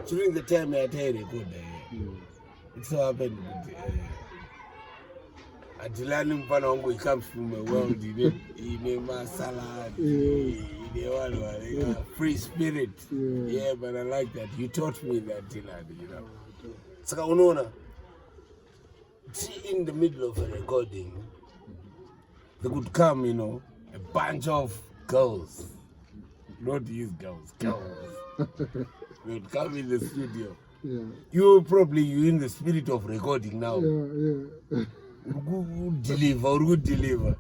during the time I had a good it so happened Adilani Mfana Wangu, he comes from a world in a salad, in a free spirit. Yeah, but I like that. You taught me that, Dilani, you know. So, Unona, in the middle of a recording, they could come, you know, a bunch of girls. Not these girls. They would come in the studio. Yeah. You're in the spirit of recording now. Yeah. Good deliver.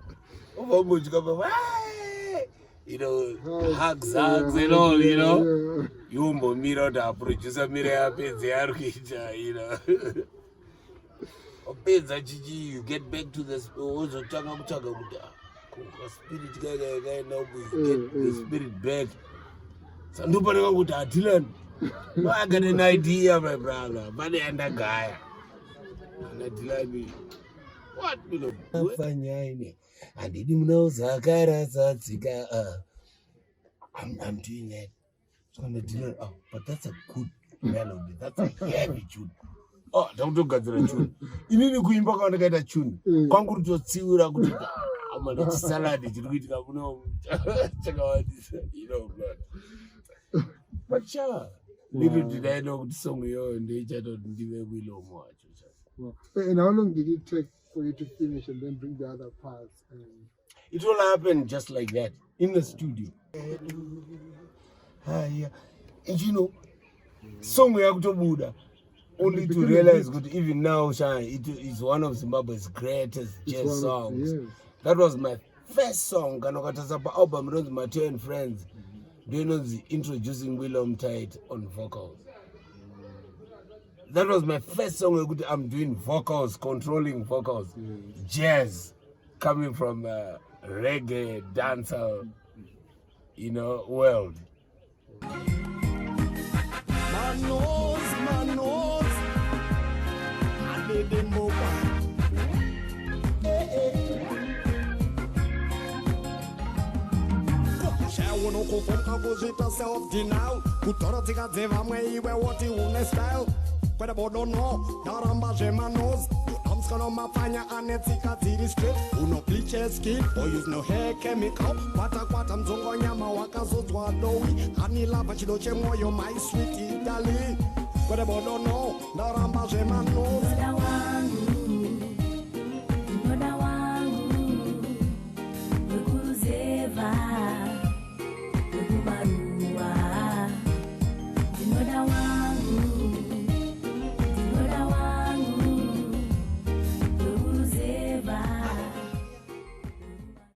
You know, hugs and all, you know. You mirror the producer mirror, you know. You get back to the spirit get the spirit back. So nobody would Dylan. I got an idea, my brother. But the end guy. And Dylan. What you know? I didn't know Zakara Zatzika. I'm doing it. So I'm Dylan. Oh, but that's a good melody. That's a heavy tune. Oh, don't look at the tune. You need to go back on to get a tune. Conquer to see what I'm going to do. I'm salad. Check out this, you know, blood. But sure, little did I know the song you and they just don't give a willow much. And how long did it take for you to finish and then bring the other parts? It all happened just like that in the studio. And you know, song we have to Buddha. Only to realize that even now, it is one of Zimbabwe's greatest jazz songs. Yes. That was my first song. Album was Mateo and Friends. Do you know the introducing Willom Tight on vocals? That was my first song. I'm doing vocals, controlling vocals, jazz, coming from reggae, dancehall, you know, world. Self-denial, kutoroteka dzeva mweiwe woti une style kweda bodono daramba jemanos amskano mafanya anetsika dziri straight uno bleach skin or use no hair chemical kwata mzongo nyama wakazodzwa dowi anilava chido chemoyo my sweet Italy kweda bodono daramba jemanos